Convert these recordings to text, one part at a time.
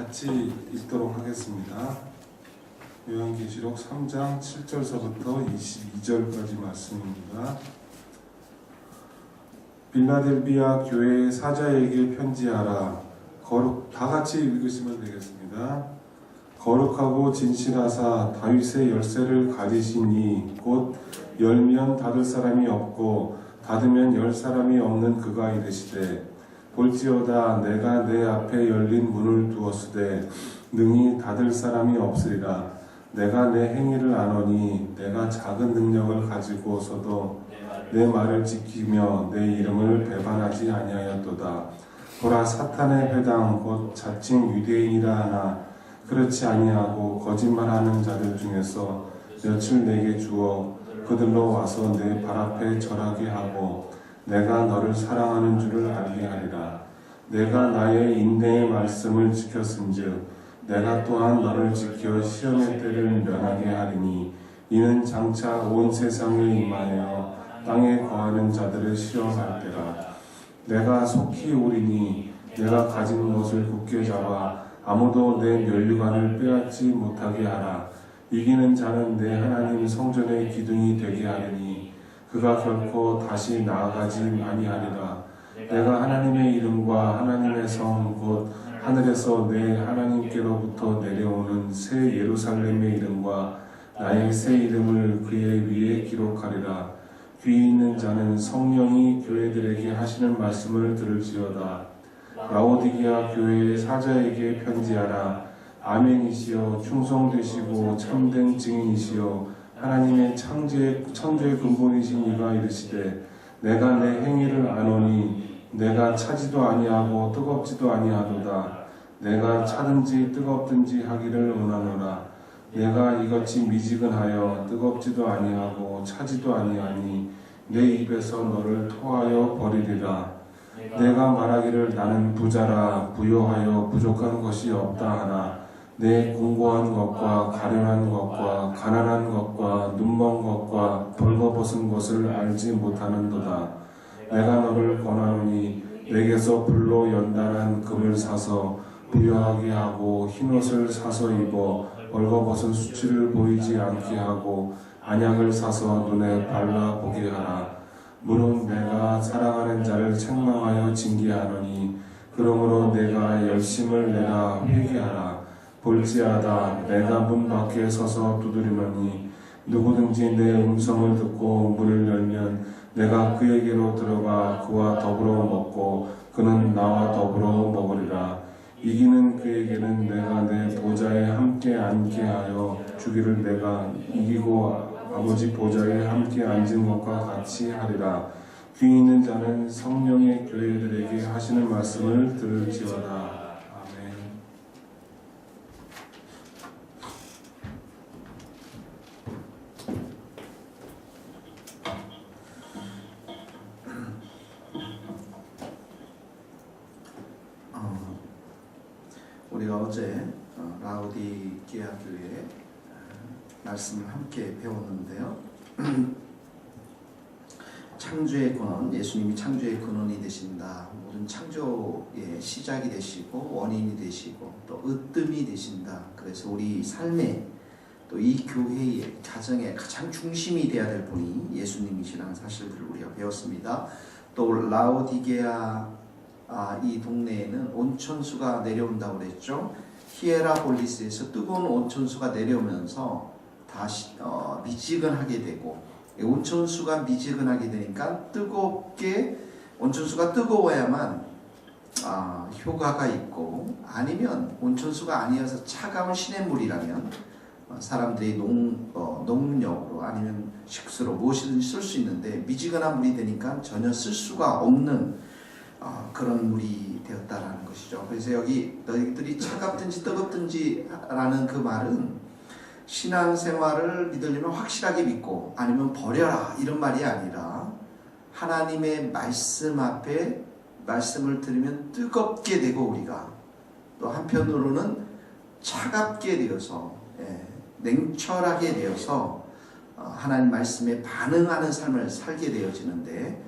같이 읽도록 하겠습니다. 요한계시록 3장 7절서부터 22절까지 말씀입니다. 빌라델비아 교회의 사자에게 편지하라. 다 같이 읽으시면 되겠습니다. 거룩하고 진실하사 다윗의 열쇠를 가지시니 곧 열면 닫을 사람이 없고 닫으면 열 사람이 없는 그가 이르시되 볼지어다 내가 내 앞에 열린 문을 두었으되 능히 닫을 사람이 없으리라. 내가 내 행위를 아노니 내가 작은 능력을 가지고서도 내 말을 지키며 내 이름을 배반하지 아니하였도다. 보라, 사탄의 회당 곧 자칭 유대인이라 하나 그렇지 아니하고 거짓말하는 자들 중에서 며칠 내게 주어 그들로 와서 내 발 앞에 절하게 하고 내가 너를 사랑하는 줄을 알게 하리라. 내가 나의 인내의 말씀을 지켰은즉 내가 또한 너를 지켜 시험의 때를 면하게 하리니 이는 장차 온 세상에 임하여 땅에 거하는 자들을 시험할 때라. 내가 속히 오리니 내가 가진 것을 굳게 잡아 아무도 내 면류관을 빼앗지 못하게 하라. 이기는 자는 내 하나님 성전의 기둥이 되게 하리니 그가 결코 다시 나아가지 아니하리라. 내가 하나님의 이름과 하나님의 성 곧 하늘에서 내 하나님께로부터 내려오는 새 예루살렘의 이름과 나의 새 이름을 그의 위에 기록하리라. 귀 있는 자는 성령이 교회들에게 하시는 말씀을 들을지어다. 라오디게아 교회의 사자에게 편지하라. 아멘이시여 충성되시고 참된 증인이시여 하나님의 창조의 근본이신 이가 이르시되 내가 내 행위를 아노니 내가 차지도 아니하고 뜨겁지도 아니하도다. 내가 차든지 뜨겁든지 하기를 원하노라. 내가 이같이 미지근하여 뜨겁지도 아니하고 차지도 아니하니 내 입에서 너를 토하여 버리리라. 내가 말하기를 나는 부자라 부요하여 부족한 것이 없다 하나 내 공고한 것과 가련한 것과 가난한 것과 눈먼 것과 벌거벗은 것을 알지 못하는도다. 내가 너를 권하노니 내게서 불로 연단한 금을 사서 부요하게 하고 흰옷을 사서 입어 벌거벗은 수치를 보이지 않게 하고 안약을 사서 눈에 발라보게 하라. 무릇 내가 사랑하는 자를 책망하여 징계하노니 그러므로 내가 열심을 내라 회개하라. 볼지어다 내가 문 밖에 서서 두드리노니 누구든지 내 음성을 듣고 문을 열면 내가 그에게로 들어가 그와 더불어 먹고 그는 나와 더불어 먹으리라. 이기는 그에게는 내가 내 보좌에 함께 앉게 하여 주기를 내가 이기고 아버지 보좌에 함께 앉은 것과 같이 하리라. 귀 있는 자는 성령의 교회들에게 하시는 말씀을 들을지어다. 우리가 어제 라오디게아 교회 말씀을 함께 배웠는데요. 창조의 근원, 예수님이 창조의 근원이 되신다. 모든 창조의 시작이 되시고 원인이 되시고 또 으뜸이 되신다. 그래서 우리 삶에 또 이 교회의 가정의 가장 중심이 되어야 될 분이 예수님이시라는 사실들을 우리가 배웠습니다. 또 라오디게아 이 동네에는 온천수가 내려온다고 그랬죠. 히에라폴리스에서 뜨거운 온천수가 내려오면서 다시 미지근하게 되고 온천수가 미지근하게 되니까 온천수가 뜨거워야만 효과가 있고 아니면 온천수가 아니어서 차가운 시냇물이라면 사람들이 농용으로 아니면 식수로 무엇이든지 쓸 수 있는데 미지근한 물이 되니까 전혀 쓸 수가 없는 그런 물이 되었다라는 것이죠. 그래서 여기 너희들이 차갑든지 뜨겁든지 라는 그 말은 신앙생활을 믿으려면 확실하게 믿고 아니면 버려라 이런 말이 아니라 하나님의 말씀 앞에 말씀을 들으면 뜨겁게 되고 우리가 또 한편으로는 차갑게 되어서 냉철하게 되어서 하나님 말씀에 반응하는 삶을 살게 되어지는데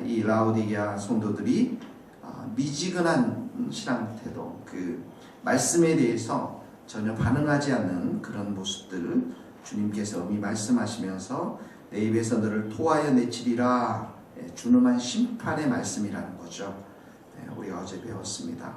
이 라오디게아 성도들이 미지근한 신앙 태도, 그 말씀에 대해서 전혀 반응하지 않는 그런 모습들 주님께서 음이 말씀하시면서 내 입에서 너를 토하여 내치리라, 준엄한 심판의 말씀이라는 거죠. 우리가 어제 배웠습니다.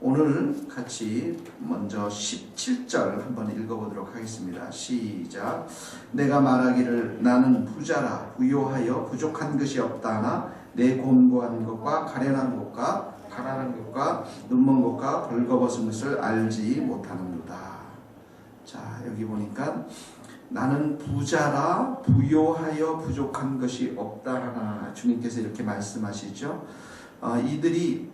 오늘 같이 먼저 17절 한번 읽어보도록 하겠습니다. 시작. 내가 말하기를 나는 부자라 부요하여 부족한 것이 없다나 내 곤고한 것과 가련한 것과 가난한 것과 눈먼 것과 벌거벗은 것을 알지 못하는도다. 자, 여기 보니까 나는 부자라 부요하여 부족한 것이 없다나 주님께서 이렇게 말씀하시죠. 이들이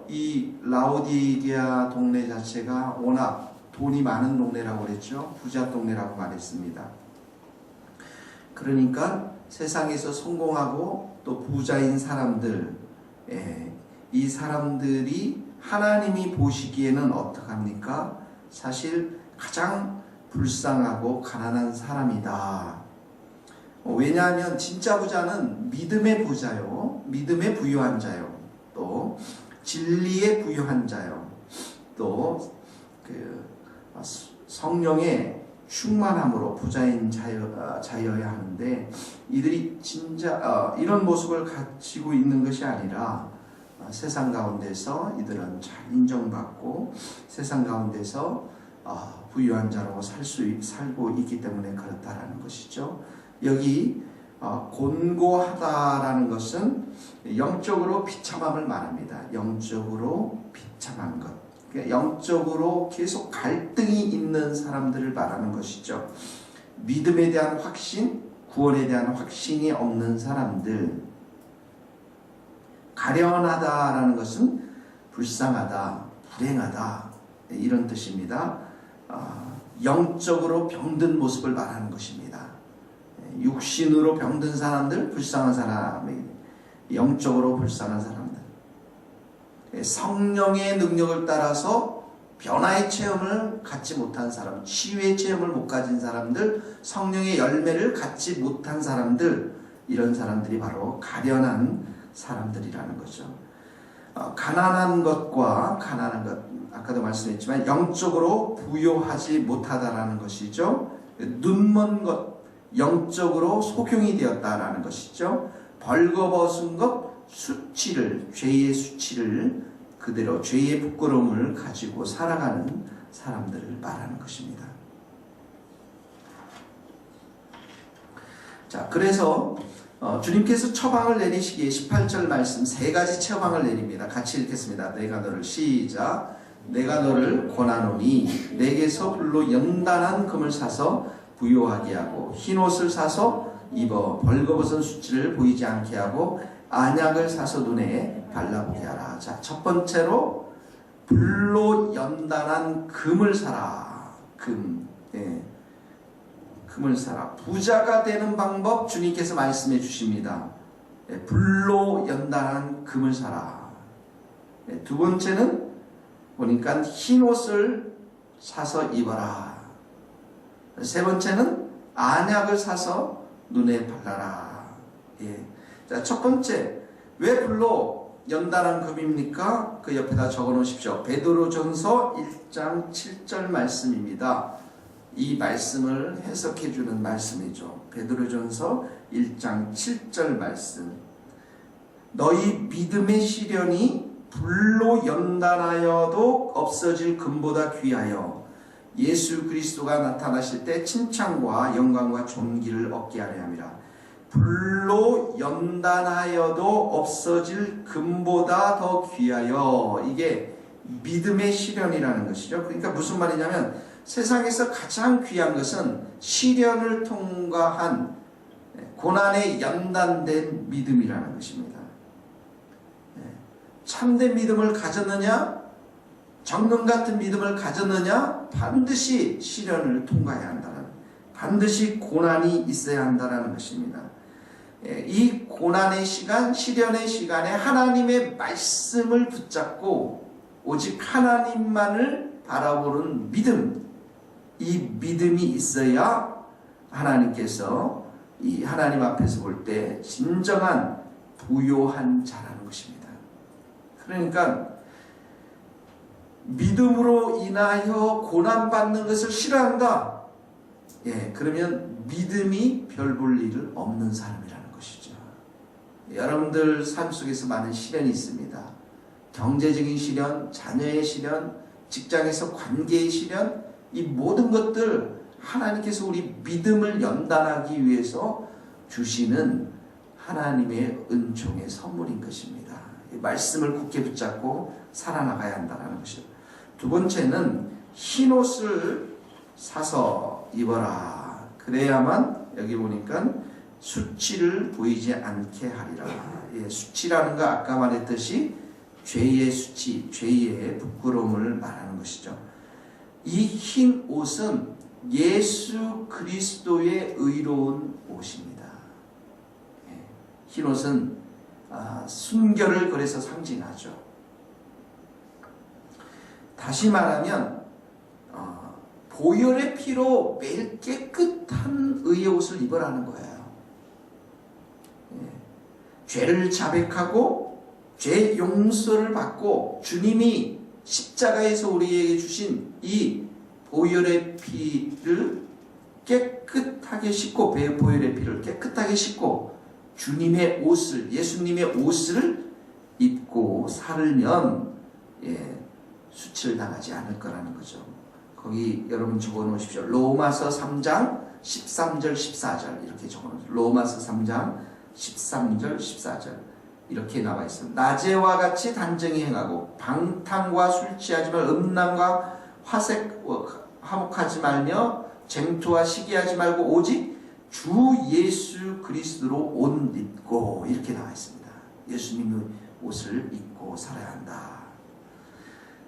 이 라오디게아 동네 자체가 워낙 돈이 많은 동네라고 그랬죠. 부자 동네라고 말했습니다. 그러니까 세상에서 성공하고 또 부자인 사람들, 이 사람들이 하나님이 보시기에는 어떡합니까? 사실 가장 불쌍하고 가난한 사람이다. 왜냐하면 진짜 부자는 믿음의 부자요, 믿음의 부유한 자요, 또 진리의 부유한 자요, 또 성령의 충만함으로 부자인 자여야 하는데 이들이 진짜 이런 모습을 가지고 있는 것이 아니라 세상 가운데서 이들은 잘 인정받고 세상 가운데서 부유한 자로 살고 있기 때문에 그렇다라는 것이죠. 여기 곤고하다라는 것은 영적으로 비참함을 말합니다. 영적으로 비참한 것, 그러니까 영적으로 계속 갈등이 있는 사람들을 말하는 것이죠. 믿음에 대한 확신, 구원에 대한 확신이 없는 사람들. 가련하다라는 것은 불쌍하다, 불행하다, 이런 뜻입니다. 영적으로 병든 모습을 말하는 것입니다. 육신으로 병든 사람들, 불쌍한 사람이 영적으로 불쌍한 사람들, 성령의 능력을 따라서 변화의 체험을 갖지 못한 사람, 치유의 체험을 못 가진 사람들, 성령의 열매를 갖지 못한 사람들, 이런 사람들이 바로 가련한 사람들이라는 거죠. 가난한 것과 가난한 것, 아까도 말씀했지만 영적으로 부요하지 못하다라는 것이죠. 눈먼 것, 영적으로 소경이 되었다라는 것이죠. 벌거벗은 것, 수치를, 죄의 수치를 그대로 죄의 부끄러움을 가지고 살아가는 사람들을 말하는 것입니다. 자, 그래서 주님께서 처방을 내리시기에 18절 말씀 세 가지 처방을 내립니다. 같이 읽겠습니다. 내가 너를 시작. 내가 너를 권하노니 내게서 불로 연단한 금을 사서 부요하게 하고 흰옷을 사서 입어 벌거벗은 수치를 보이지 않게 하고 안약을 사서 눈에 발라보게 하라. 자, 첫 번째로 불로 연단한 금을 사라. 금. 금을 사라. 부자가 되는 방법 주님께서 말씀해 주십니다. 불로 연단한 금을 사라. 두 번째는 보니까 흰옷을 사서 입어라. 세 번째는 안약을 사서 눈에 발라라. 자, 첫 번째, 왜 불로 연단한 금입니까? 그 옆에다 적어 놓으십시오. 베드로전서 1장 7절 말씀입니다. 이 말씀을 해석해 주는 말씀이죠. 베드로전서 1장 7절 말씀. 너희 믿음의 시련이 불로 연단하여도 없어질 금보다 귀하여 예수 그리스도가 나타나실 때 칭찬과 영광과 존귀를 얻게 하려 함이라. 불로 연단하여도 없어질 금보다 더 귀하여. 이게 믿음의 시련이라는 것이죠. 그러니까 무슨 말이냐면 세상에서 가장 귀한 것은 시련을 통과한 고난에 연단된 믿음이라는 것입니다. 참된 믿음을 가졌느냐, 정금 같은 믿음을 가졌느냐, 반드시 시련을 통과해야 한다는, 반드시 고난이 있어야 한다는 것입니다. 이 고난의 시간, 시련의 시간에 하나님의 말씀을 붙잡고 오직 하나님만을 바라보는 믿음, 이 믿음이 있어야 하나님께서 이 하나님 앞에서 볼 때 진정한 부요한 자라는 것입니다. 그러니까 믿음으로 인하여 고난받는 것을 싫어한다. 그러면 믿음이 별 볼 일을 없는 사람이라는 것이죠. 여러분들 삶 속에서 많은 시련이 있습니다. 경제적인 시련, 자녀의 시련, 직장에서 관계의 시련, 이 모든 것들 하나님께서 우리 믿음을 연단하기 위해서 주시는 하나님의 은총의 선물인 것입니다. 이 말씀을 굳게 붙잡고 살아나가야 한다는 것이죠. 두 번째는 흰 옷을 사서 입어라. 그래야만 여기 보니까 수치를 보이지 않게 하리라. 수치라는 거 아까 말했듯이 죄의 수치, 죄의 부끄러움을 말하는 것이죠. 이 흰 옷은 예수 그리스도의 의로운 옷입니다. 흰 옷은 순결을 그래서 상징하죠. 다시 말하면 보혈의 피로 매일 깨끗한 의의 옷을 입으라는 거예요. 죄를 자백하고 죄 용서를 받고 주님이 십자가에서 우리에게 주신 이 보혈의 피를 깨끗하게 씻고, 보혈의 피를 깨끗하게 씻고 주님의 옷을, 예수님의 옷을 입고 살면 수치를 당하지 않을 거라는 거죠. 거기 여러분 적어 놓으십시오. 로마서 3장 13절 14절 이렇게 적어 놓으십시오. 로마서 3장 13절 14절 이렇게 나와 있습니다. 낮에와 같이 단정히 행하고 방탕과 술 취하지 말고 음란과 화색 화목하지 말며 쟁투와 시기하지 말고 오직 주 예수 그리스도로 옷 입고 이렇게 나와 있습니다. 예수님의 옷을 입고 살아야 한다.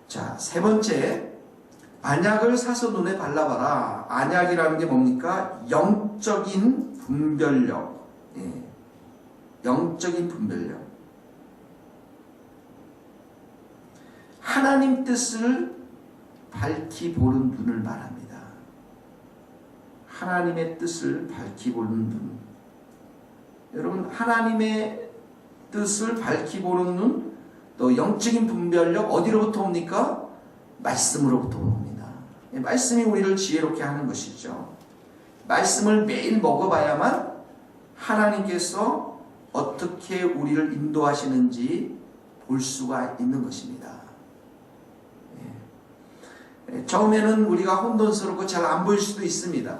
자, 세 번째, 안약을 사서 눈에 발라봐라. 안약이라는 게 뭡니까? 영적인 분별력. 영적인 분별력. 하나님 뜻을 밝히 보는 눈을 말합니다. 하나님의 뜻을 밝히 보는 눈. 여러분, 하나님의 뜻을 밝히 보는 눈, 또 영적인 분별력 어디로부터 옵니까? 말씀으로부터 옵니다. 말씀이 우리를 지혜롭게 하는 것이죠. 말씀을 매일 먹어봐야만 하나님께서 어떻게 우리를 인도하시는지 볼 수가 있는 것입니다. 처음에는 우리가 혼돈스럽고 잘 안 보일 수도 있습니다.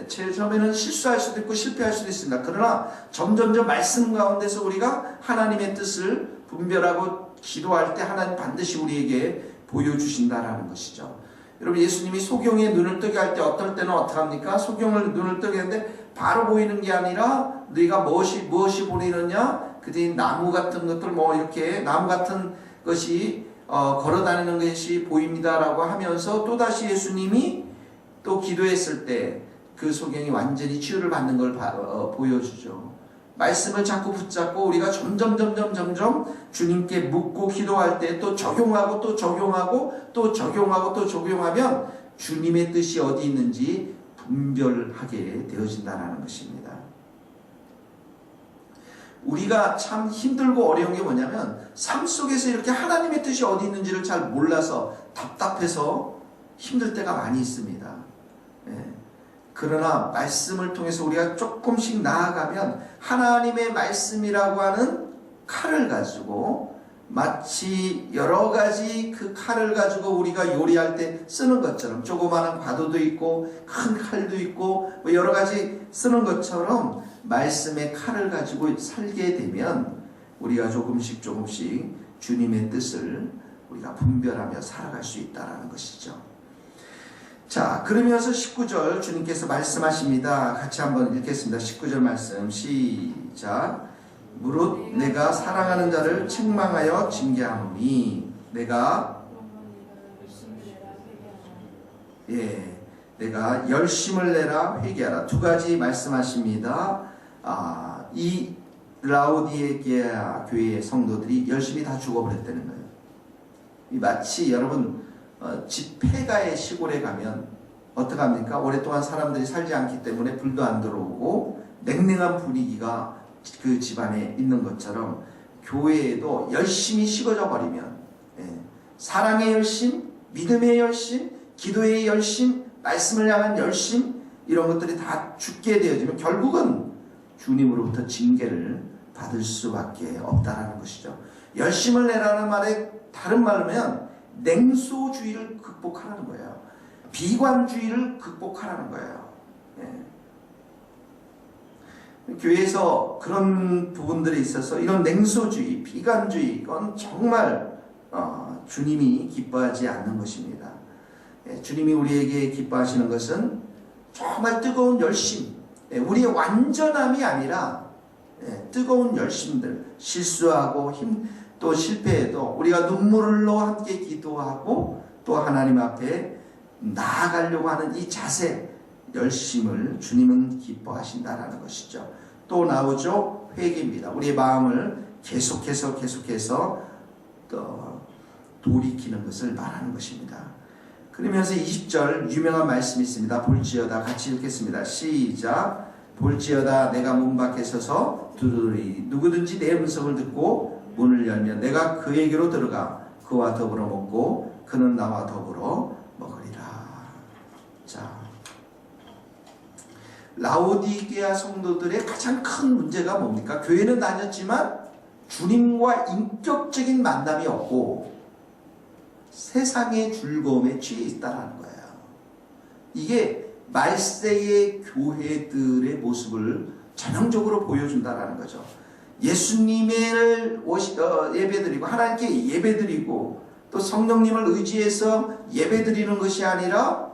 처음에는 실수할 수도 있고 실패할 수도 있습니다. 그러나 점점점 말씀 가운데서 우리가 하나님의 뜻을 분별하고 기도할 때 하나님 반드시 우리에게 보여주신다라는 것이죠. 여러분, 예수님이 소경의 눈을 뜨게 할 때 어떨 때는 어떻게 합니까? 소경을 눈을 뜨게 하는데 바로 보이는 게 아니라 너희가 무엇이 보이느냐? 그들이 나무 같은 것들 이렇게 나무 같은 것이 걸어다니는 것이 보입니다라고 하면서 또다시 예수님이 또 기도했을 때 그 소경이 완전히 치유를 받는 걸 보여주죠. 말씀을 자꾸 붙잡고 우리가 점점 주님께 묻고 기도할 때 또 적용하고 또 적용하고 또 적용하고 또 적용하면 주님의 뜻이 어디 있는지 분별하게 되어진다는 것입니다. 우리가 참 힘들고 어려운 게 뭐냐면 삶 속에서 이렇게 하나님의 뜻이 어디 있는지를 잘 몰라서 답답해서 힘들 때가 많이 있습니다. 그러나 말씀을 통해서 우리가 조금씩 나아가면 하나님의 말씀이라고 하는 칼을 가지고 마치 여러 가지 그 칼을 가지고 우리가 요리할 때 쓰는 것처럼 조그마한 과도도 있고 큰 칼도 있고 여러 가지 쓰는 것처럼 말씀의 칼을 가지고 살게 되면 우리가 조금씩 주님의 뜻을 우리가 분별하며 살아갈 수 있다는 것이죠. 자, 그러면서 19절 주님께서 말씀하십니다. 같이 한번 읽겠습니다. 19절 말씀 시작. 무릇 내가 사랑하는 자를 책망하여 징계하노니 내가 열심을 내라 회개하라. 두 가지 말씀하십니다. 이 라오디게아 교회의 성도들이 열심히 다 죽어버렸다는 거예요. 마치 여러분 집회가의 시골에 가면 어떡합니까? 오랫동안 사람들이 살지 않기 때문에 불도 안 들어오고 냉랭한 분위기가 그 집안에 있는 것처럼 교회에도 열심히 식어져 버리면 사랑의 열심, 믿음의 열심, 기도의 열심, 말씀을 향한 열심, 이런 것들이 다 죽게 되어지면 결국은 주님으로부터 징계를 받을 수밖에 없다라는 것이죠. 열심을 내라는 말에 다른 말로 하면 냉소주의를 극복하라는 거예요. 비관주의를 극복하라는 거예요. 교회에서 그런 부분들에 있어서 이런 냉소주의, 비관주의, 이건 정말 주님이 기뻐하지 않는 것입니다. 주님이 우리에게 기뻐하시는 것은 정말 뜨거운 열심, 우리의 완전함이 아니라 뜨거운 열심들, 실수하고 또 실패해도 우리가 눈물로 함께 기도하고 또 하나님 앞에 나아가려고 하는 이 자세, 열심을 주님은 기뻐하신다라는 것이죠. 또 나오죠. 회개입니다. 우리의 마음을 계속해서 또 돌이키는 것을 말하는 것입니다. 그러면서 20절 유명한 말씀이 있습니다. 볼지어다, 같이 읽겠습니다. 시작. 볼지어다 내가 문 밖에 서서 두드리리. 누구든지 내 음성을 듣고 문을 열면 내가 그에게로 들어가 그와 더불어 먹고 그는 나와 더불어 먹으리라. 자, 라오디게아 성도들의 가장 큰 문제가 뭡니까? 교회는 다녔지만 주님과 인격적인 만남이 없고 세상의 즐거움에 취해 있다는 거예요. 이게 말세의 교회들의 모습을 전형적으로 보여준다는 거죠. 예수님을 예배드리고 하나님께 예배드리고 또 성령님을 의지해서 예배드리는 것이 아니라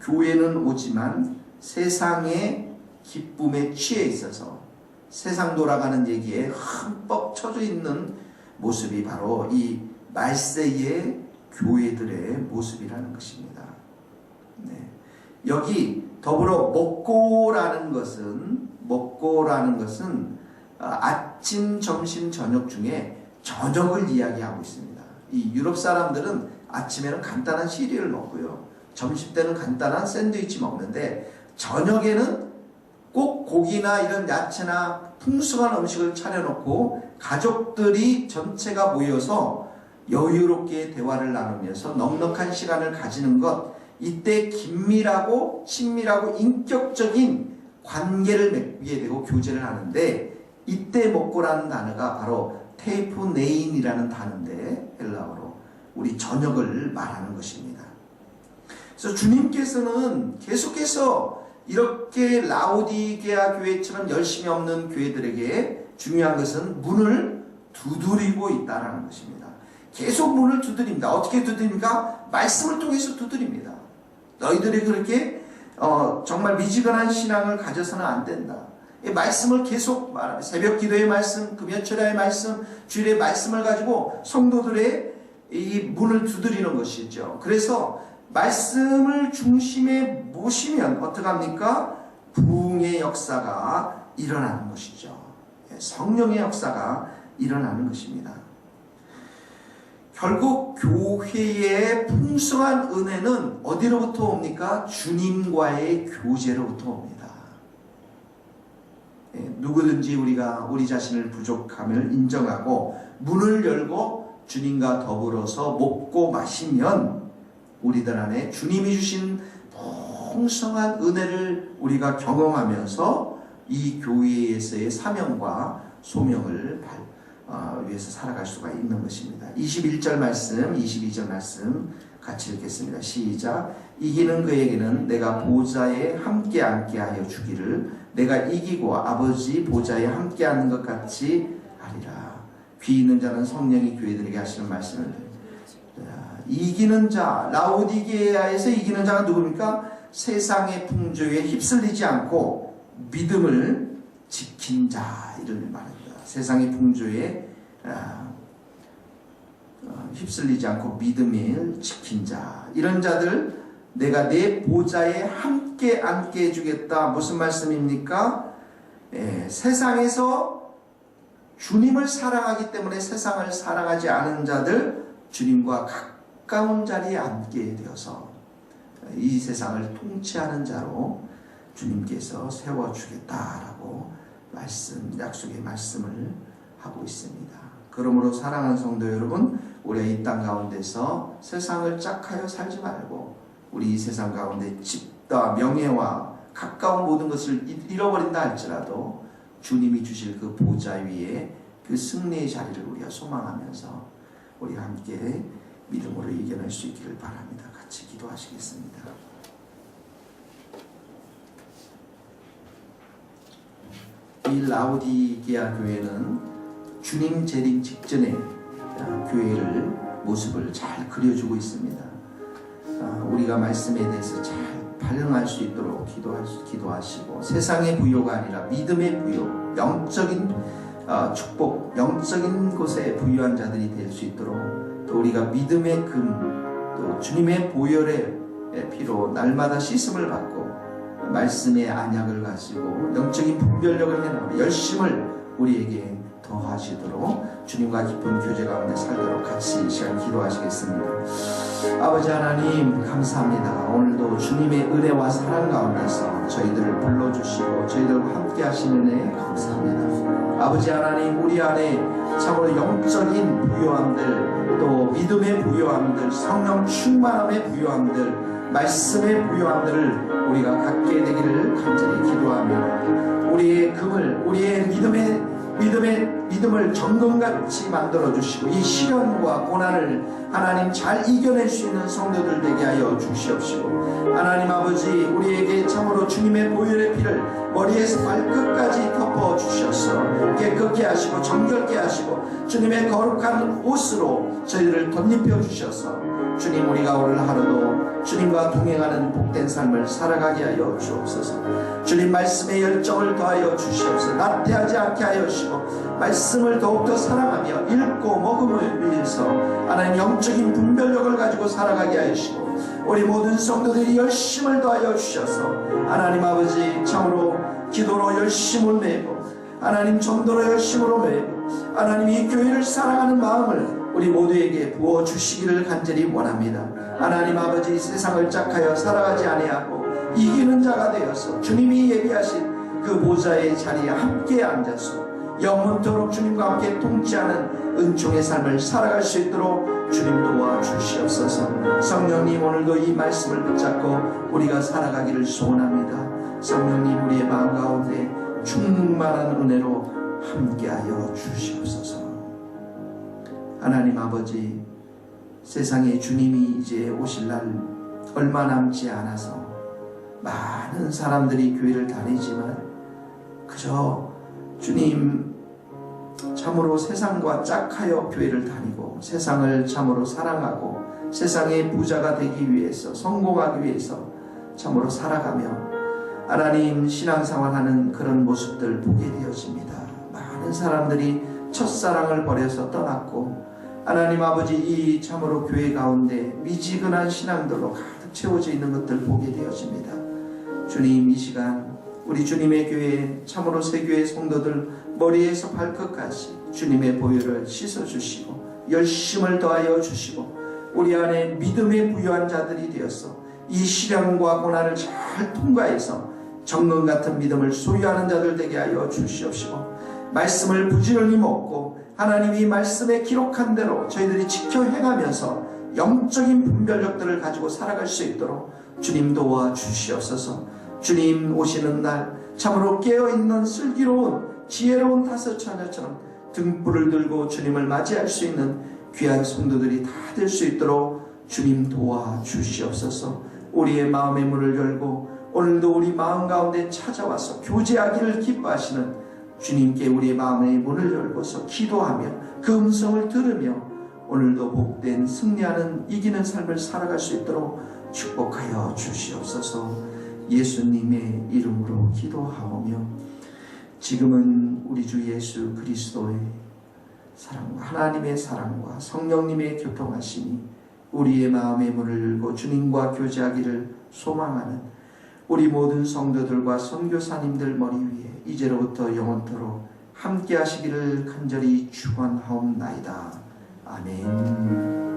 교회는 오지만 세상의 기쁨에 취해 있어서 세상 돌아가는 얘기에 흠뻑 쳐져 있는 모습이 바로 이 말세의 교회들의 모습이라는 것입니다. 네. 여기 더불어 먹고라는 것은 아침, 점심, 저녁 중에 저녁을 이야기하고 있습니다. 이 유럽 사람들은 아침에는 간단한 시리얼을 먹고요. 점심 때는 간단한 샌드위치 먹는데 저녁에는 꼭 고기나 이런 야채나 풍성한 음식을 차려놓고 가족들이 전체가 모여서 여유롭게 대화를 나누면서 넉넉한 시간을 가지는 것, 이때 긴밀하고 친밀하고 인격적인 관계를 맺게 되고 교제를 하는데 이때 먹고라는 단어가 바로 테이프네인이라는 단어인데 헬라어로 우리 저녁을 말하는 것입니다. 그래서 주님께서는 계속해서 이렇게 라오디게아 교회처럼 열심히 없는 교회들에게 중요한 것은 문을 두드리고 있다는 것입니다. 계속 문을 두드립니다. 어떻게 두드립니까? 말씀을 통해서 두드립니다. 너희들이 그렇게 정말 미지근한 신앙을 가져서는 안 된다. 이 말씀을 계속 말합니다. 새벽 기도의 말씀, 금요철야의 말씀, 주일의 말씀을 가지고 성도들의 이 문을 두드리는 것이죠. 그래서 말씀을 중심에 모시면 어떡합니까? 부흥의 역사가 일어나는 것이죠. 성령의 역사가 일어나는 것입니다. 결국 교회의 풍성한 은혜는 어디로부터 옵니까? 주님과의 교제로부터 옵니다. 누구든지 우리가 우리 자신을 부족함을 인정하고 문을 열고 주님과 더불어서 먹고 마시면 우리들 안에 주님이 주신 풍성한 은혜를 우리가 경험하면서 이 교회에서의 사명과 소명을 위해서 살아갈 수가 있는 것입니다. 21절 말씀, 22절 말씀 같이 읽겠습니다. 시작. 이기는 그에게는 내가 보좌에 함께 앉게 하여 주기를 내가 이기고 아버지 보좌에 함께 앉는 것 같이 하리라. 귀 있는 자는 성령이 교회들에게 하시는 말씀을 드립니다. 이기는 자, 라오디게아에서 이기는 자가 누굽니까? 세상의 풍조에 휩쓸리지 않고 믿음을 지킨 자, 이를 말합니다. 세상의 풍조에 휩쓸리지 않고 믿음을 지킨 자, 이런 자들 내가 내 보좌에 함께 앉게 해주겠다. 무슨 말씀입니까? 세상에서 주님을 사랑하기 때문에 세상을 사랑하지 않은 자들 주님과 가까운 자리에 앉게 되어서 이 세상을 통치하는 자로 주님께서 세워주겠다라고 약속의 말씀을 하고 있습니다. 그러므로 사랑하는 성도 여러분, 우리가 이 땅 가운데서 세상을 짝하여 살지 말고 우리 이 세상 가운데 집과 명예와 가까운 모든 것을 잃어버린다 할지라도 주님이 주실 그 보좌 위에 그 승리의 자리를 우리가 소망하면서 우리가 함께 믿음으로 이겨낼 수 있기를 바랍니다. 같이 기도하시겠습니다. 이 라오디게아 교회는 주님 재림 직전의 교회를 모습을 잘 그려주고 있습니다. 우리가 말씀에 대해서 잘 반응할 수 있도록 기도하시고 세상의 부요가 아니라 믿음의 부요, 영적인 축복, 영적인 곳에 부유한 자들이 될 수 있도록 또 우리가 믿음의 금, 또 주님의 보혈의 피로 날마다 씻음을 받고 말씀의 안약을 가지고 영적인 분별력을 해나가고 열심을 우리에게 더하시도록 주님과 깊은 교제 가운데 살도록 같이 이 시간 기도하시겠습니다. 아버지 하나님 감사합니다. 오늘도 주님의 은혜와 사랑 가운데서 저희들을 불러주시고 저희들과 함께 하시는 은혜 감사합니다. 아버지 하나님 우리 안에 참으로 영적인 부요함들 또 믿음의 부요함들 성령 충만함의 부요함들 말씀의 부요함들을 우리가 갖게 되기를 간절히 기도하며 우리의 금을 우리의 믿음을 정금같이 만들어주시고 이 시련과 고난을 하나님 잘 이겨낼 수 있는 성도들 되게 하여 주시옵시고 하나님 아버지 우리에게 참으로 주님의 보혈의 피를 머리에서 발끝까지 덮어주셔서 깨끗게 하시고 정결케 하시고 주님의 거룩한 옷으로 저희들을 덧입혀 주셔서 주님 우리가 오늘 하루도 주님과 동행하는 복된 삶을 살아가게 하여 주옵소서. 주님 말씀의 열정을 더하여 주시옵소서. 나태하지 않게 하여 주시고 말씀을 더욱더 사랑하며 읽고 먹음을 위해서 하나님 영적인 분별력을 가지고 살아가게 하여 주시고 우리 모든 성도들이 열심을 더하여 주셔서 하나님 아버지 참으로 기도로 열심을 내고 하나님 전도로 열심으로 내고 하나님 이 교회를 사랑하는 마음을 우리 모두에게 부어주시기를 간절히 원합니다. 하나님 아버지 세상을 짝하여 살아가지 아니하고 이기는 자가 되어서 주님이 예비하신 그 보좌의 자리에 함께 앉아서 영원토록 주님과 함께 통치하는 은총의 삶을 살아갈 수 있도록 주님 도와주시옵소서. 성령님 오늘도 이 말씀을 붙잡고 우리가 살아가기를 소원합니다. 성령님 우리의 마음 가운데 충만한 은혜로 함께하여 주시옵소서. 하나님 아버지 세상에 주님이 이제 오실 날 얼마 남지 않아서 많은 사람들이 교회를 다니지만 그저 주님 참으로 세상과 짝하여 교회를 다니고 세상을 참으로 사랑하고 세상의 부자가 되기 위해서 성공하기 위해서 참으로 살아가며 하나님 신앙생활하는 그런 모습들 보게 되어집니다. 많은 사람들이 첫사랑을 버려서 떠났고 하나님 아버지 이 참으로 교회 가운데 미지근한 신앙들로 가득 채워져 있는 것들 보게 되어집니다. 주님 이 시간 우리 주님의 교회 참으로 새교회 성도들 머리에서 발끝까지 주님의 보혈을 씻어주시고 열심을 더하여 주시고 우리 안에 믿음의 부유한 자들이 되어서 이 시련과 고난을 잘 통과해서 정금 같은 믿음을 소유하는 자들 되게 하여 주시옵시고 말씀을 부지런히 먹고 하나님이 말씀에 기록한 대로 저희들이 지켜 행하면서 영적인 분별력들을 가지고 살아갈 수 있도록 주님 도와주시옵소서. 주님 오시는 날 참으로 깨어있는 슬기로운 지혜로운 다섯 처녀처럼 등불을 들고 주님을 맞이할 수 있는 귀한 성도들이 다 될 수 있도록 주님 도와주시옵소서. 우리의 마음의 문을 열고 오늘도 우리 마음 가운데 찾아와서 교제하기를 기뻐하시는 주님께 우리의 마음의 문을 열고서 기도하며 그 음성을 들으며 오늘도 복된 승리하는 이기는 삶을 살아갈 수 있도록 축복하여 주시옵소서. 예수님의 이름으로 기도하오며 지금은 우리 주 예수 그리스도의 사랑과 하나님의 사랑과 성령님의 교통하심이 우리의 마음의 문을 열고 주님과 교제하기를 소망하는 우리 모든 성도들과 선교사님들 머리 위에 이제로부터 영원토록 함께 하시기를 간절히 축원하옵나이다. 아멘.